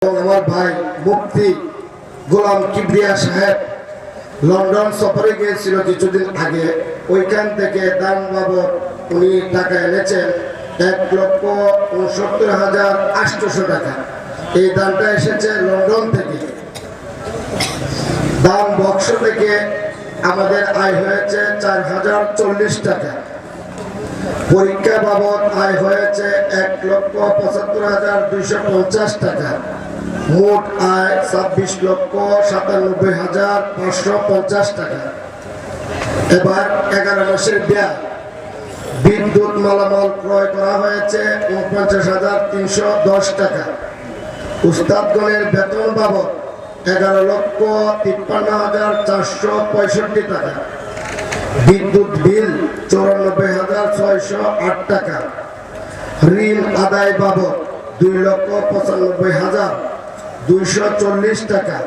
আমার ভাই মুফতি গোলাম কিবরিয়া সাহেব লন্ডন সফরে গিয়েছিল কিছুদিন আগে। ওইখান থেকে দান বাবদ উনি টাকা এনেছেন 1,69,800 টাকা। এই দানটা এসেছে লন্ডন থেকে। দান বক্স থেকে আমাদের আয় হয়েছে 4,040 টাকা। পরীক্ষা বাবদ আয় হয়েছে 1,75,250 টাকা। মোট আয় 26,97,550 টাকা। এবার 11 মাসের ব্যয় বিদ্যুৎ মালামাল ক্রয় করা হয়েছে 49,310 টাকা। উস্তাদগণের বেতন বাবদ 11,53,465 টাকা। বিদ্যুৎ বিল 94,608 টাকা। ঋণ আদায় বাবদ 2,95,240 টাকা।